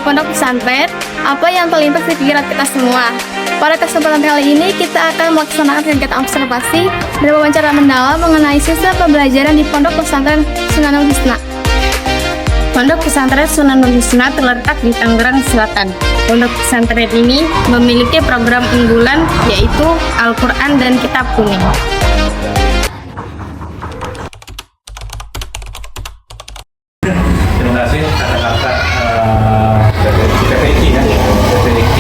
pondok pesantren, apa yang terlintas di pikiran kita semua. Pada kesempatan kali ini, kita akan melaksanakan kegiatan observasi dan wawancara mendalam mengenai sistem pembelajaran di pondok pesantren Sunanul Husna. Pondok pesantren Sunanul Husna terletak di Tangerang Selatan. Pondok pesantren ini memiliki program unggulan yaitu Al-Quran dan Kitab Kuning. Terima kasih kata-kata PTIQ ya, PTIQ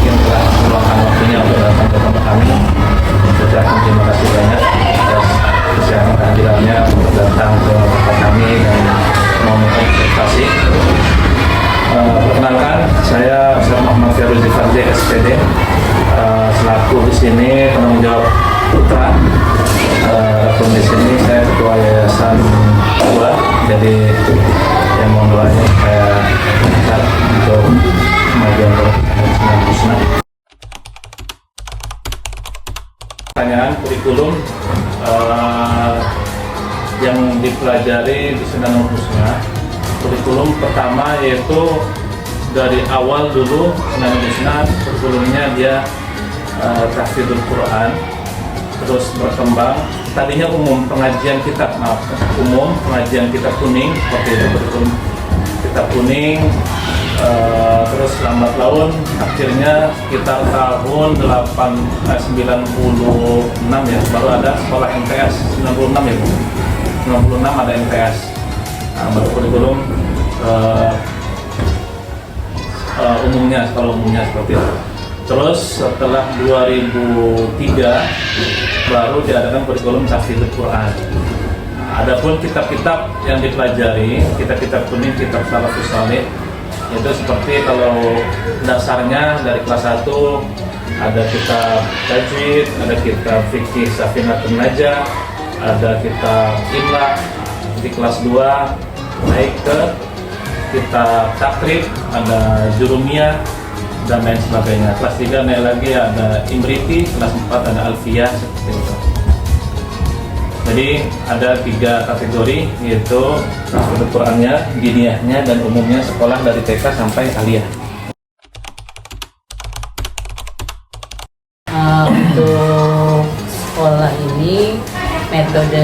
yang telah meluangkan waktunya untuk datang ke tempat kami. Ucapkan terima kasih banyak atas kehadirannya untuk datang ke tempat kami dan mau mengobservasi. Perkenalkan, saya Muhammad Firuzi Fadli SPD, selaku di sini penanggung jawab putra. Di sini saya ketua yayasan dua, jadi yang mohon doanya saya minta untuk kemajuan Sunanul Husna. Pertanyaan kurikulum yang dipelajari di Sunanul Husna. Kurikulum pertama yaitu dari awal dulu Sunanul Husna kurikulumnya dia tahfidzul Quran, terus berkembang. Tadinya umum pengajian kitab, umum pengajian kitab kuning seperti itu, kurikulum kitab kuning. Terus lambat laun akhirnya sekitar tahun 96 ya baru ada sekolah MTS. 96 ya Bu, 96 ada MTS. Baru kurikulum umumnya, sekolah umumnya seperti itu. Terus setelah 2003 baru diadakan kurikulum tahfidzul Quran. Adapun kitab-kitab yang dipelajari, kitab-kitab kuning, kitab salafus saleh, itu seperti kalau dasarnya dari kelas 1 ada kitab tajwid, ada kitab fikih Safinatun Najah, ada kitab imla. Di kelas 2 naik ke kitab takrib, ada jurumiyah dan lain sebagainya. Kelas 3 naik lagi ada Imriti, kelas 4 ada Alfiyah, seperti itu. Jadi ada 3 kategori, yaitu tahfidzul Qurannya, diniyahnya, dan umumnya sekolah dari TK sampai aliyah. Untuk sekolah ini metode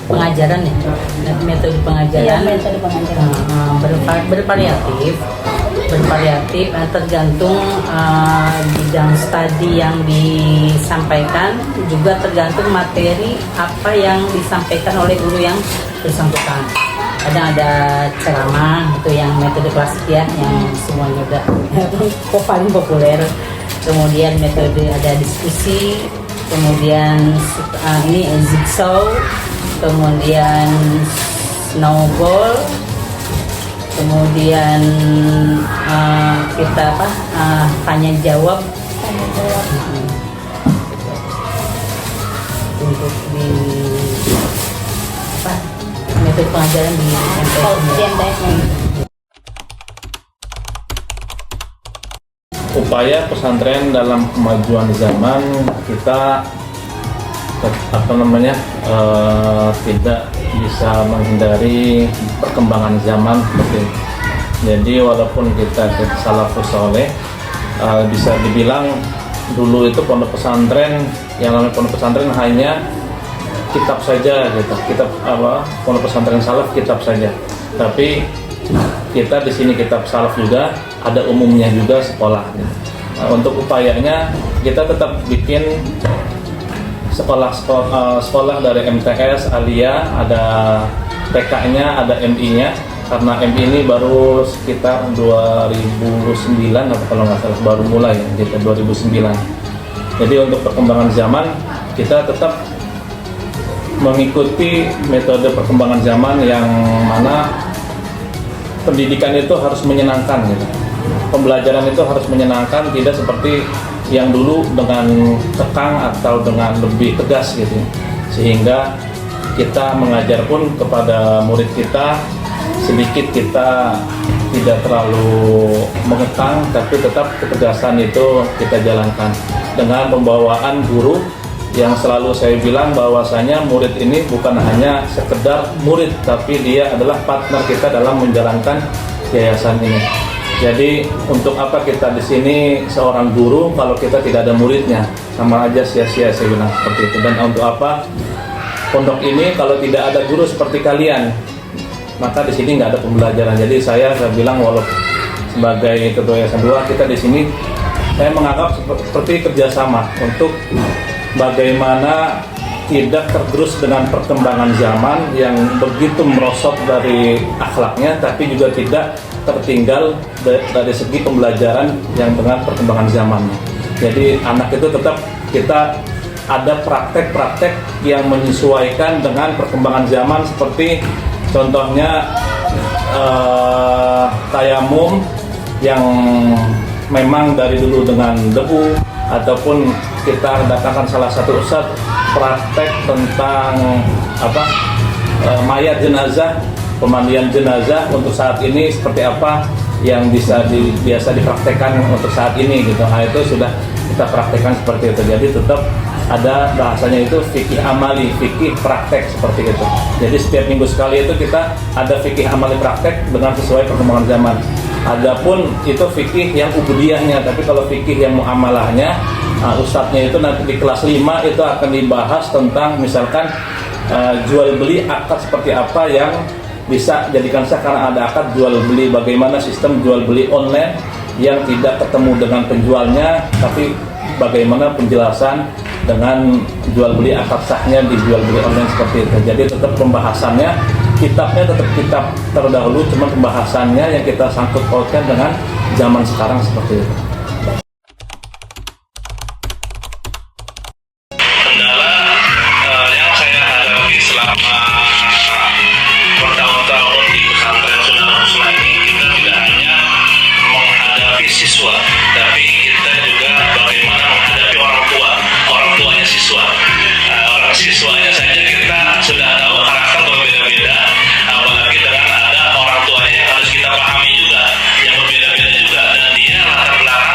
pengajaran ya, metode pengajaran, bervariatif, tergantung bidang studi yang disampaikan, juga tergantung materi apa yang disampaikan oleh guru yang bersangkutan. Kadang ada ceramah, itu yang metode klasik ya, yang semuanya udah paling populer. Kemudian metode ada diskusi, kemudian ini zigzag, kemudian snowball, kemudian kita tanya jawab. Untuk di metode pengajaran di MTS. Upaya pesantren dalam kemajuan zaman, kita tidak bisa menghindari perkembangan zaman seperti ini. Jadi walaupun kita salafus saleh, bisa dibilang dulu itu pondok pesantren, yang namanya pondok pesantren hanya kitab saja gitu. Kitab pondok pesantren salaf kitab saja. Tapi kita di sini kitab salaf juga, ada umumnya juga sekolah gitu. Untuk upayanya kita tetap bikin sekolah dari MTS, aliyah, ada TK-nya, ada MI-nya. Karena MI ini baru sekitar 2009 atau kalau nggak salah baru mulai gitu, 2009. Jadi untuk perkembangan zaman kita tetap mengikuti metode perkembangan zaman yang mana pendidikan itu harus menyenangkan gitu. Pembelajaran itu harus menyenangkan, tidak seperti yang dulu dengan tekang atau dengan lebih tegas gitu. Sehingga kita mengajar pun kepada murid kita sedikit kita tidak terlalu mengekang, tapi tetap ketegasan itu kita jalankan dengan pembawaan guru yang selalu saya bilang bahwasanya murid ini bukan hanya sekedar murid, tapi dia adalah partner kita dalam menjalankan yayasan ini. Jadi untuk apa kita di sini seorang guru kalau kita tidak ada muridnya, sama aja sia-sia saya bilang seperti itu. Dan untuk apa pondok ini kalau tidak ada guru seperti kalian, maka di sini nggak ada pembelajaran. Jadi saya bilang walaupun sebagai ketua yayasan 2 kita di sini saya menganggap seperti kerjasama untuk bagaimana tidak tergerus dengan perkembangan zaman yang begitu merosot dari akhlaknya, tapi juga tidak tertinggal dari segi pembelajaran yang dengan perkembangan zamannya. Jadi anak itu tetap kita ada praktek-praktek yang menyesuaikan dengan perkembangan zaman, seperti contohnya tayamum yang memang dari dulu dengan debu, ataupun kita datangkan salah satu ustadz praktek tentang mayat jenazah, pemandian jenazah untuk saat ini seperti apa yang biasa dipraktekkan untuk saat ini gitu. Nah, itu sudah kita praktekkan seperti itu. Jadi tetap ada bahasanya itu fikih amali, fikih praktek seperti itu. Jadi setiap minggu sekali itu kita ada fikih amali praktek dengan sesuai perkembangan zaman. Adapun itu fikih yang ubudiyahnya, tapi kalau fikih yang muamalahnya, ustadznya itu nanti di kelas 5 itu akan dibahas tentang misalkan jual beli akad seperti apa yang bisa jadikan sah karena ada akad jual beli, bagaimana sistem jual beli online yang tidak ketemu dengan penjualnya, tapi bagaimana penjelasan dengan jual beli akad sahnya di jual beli online seperti itu. Jadi tetap pembahasannya, kitabnya tetap kitab terdahulu, cuma pembahasannya yang kita sangkut pautkan dengan zaman sekarang seperti itu. Kendala yang saya hadapi selama bertahun-tahun di pesantren Sunan Husna ini, kita tidak hanya menghadapi siswa, tapi kita juga bagaimana menghadapi orang tuanya siswa. Orang siswanya saja kita sudah tahu karakter berbeda-beda, apalagi dengan ada orang tuanya yang harus kita pahami juga yang berbeda-beda juga, dan dia latar belakang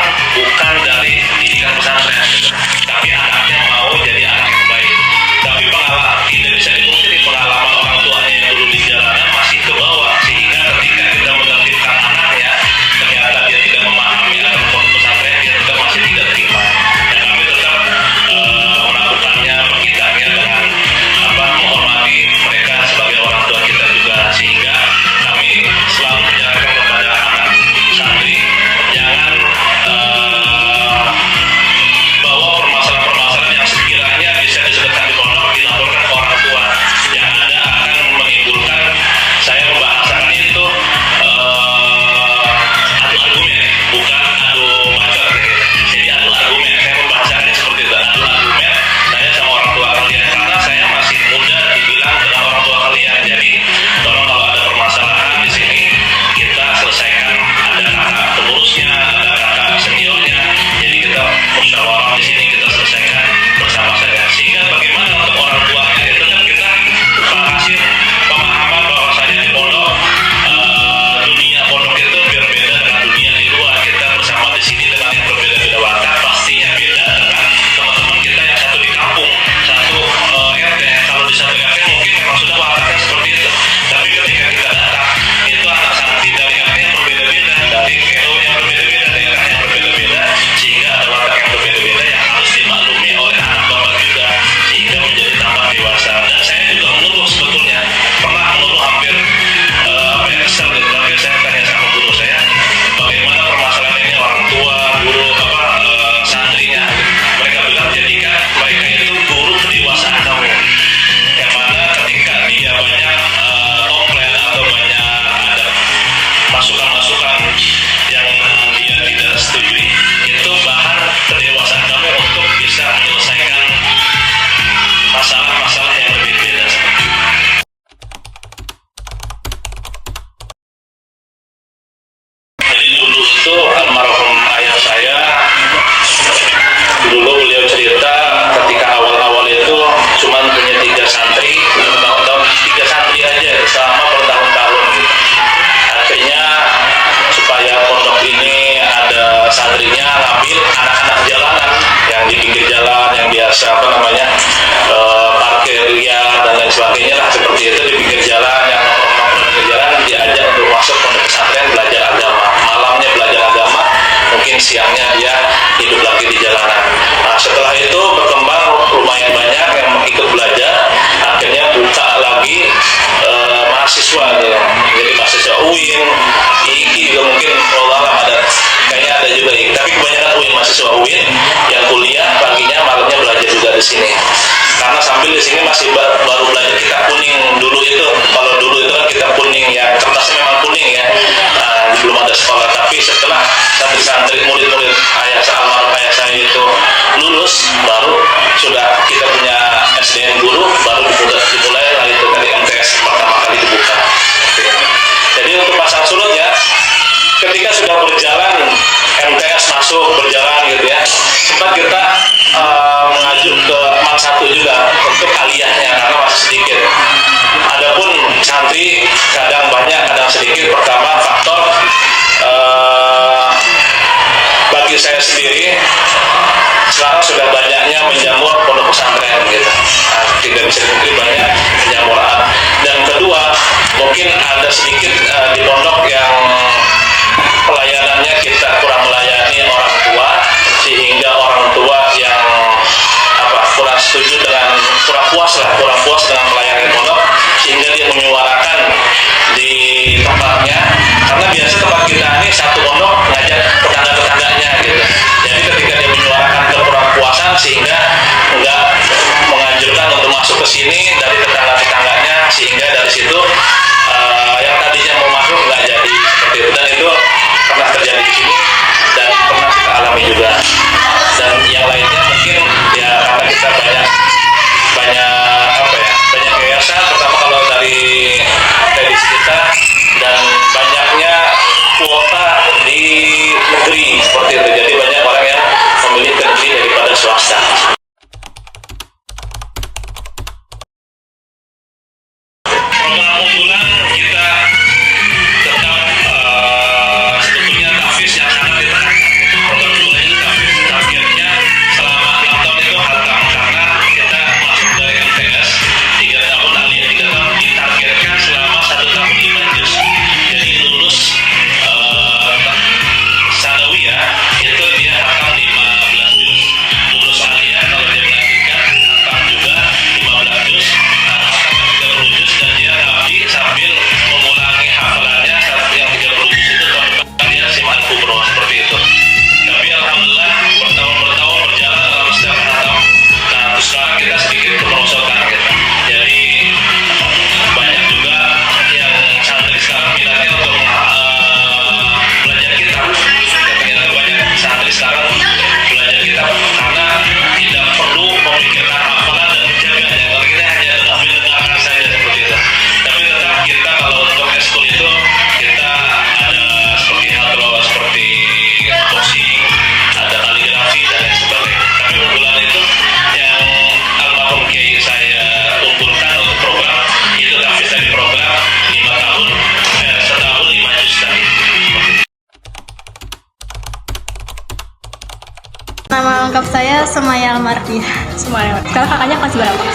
Saya Semaya Almardiah, Semuanya. Sekarang kakaknya kelas berapa?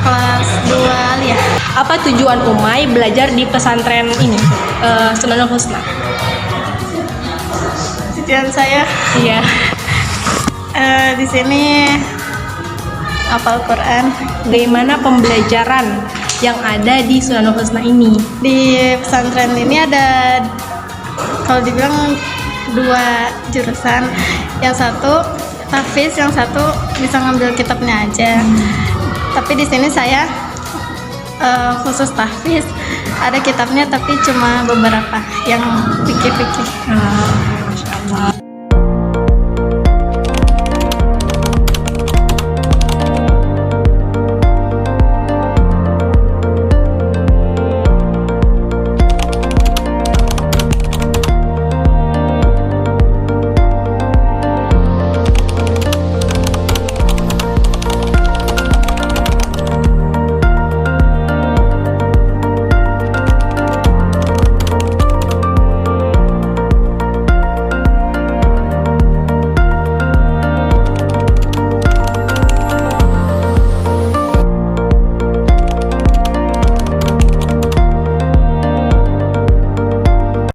kelas 2 ya. Apa tujuan Umay belajar di pesantren ini, Sunnanul Husna? Tujuan saya Iya. di sini hafal Quran. Bagaimana pembelajaran yang ada di Sunnanul Husna ini? Di pesantren ini ada, kalau dibilang, 2 jurusan. Yang satu tahfiz, yang satu bisa ngambil kitabnya aja. Tapi di sini saya khusus tahfiz. Ada kitabnya tapi cuma beberapa yang fikih-fikih.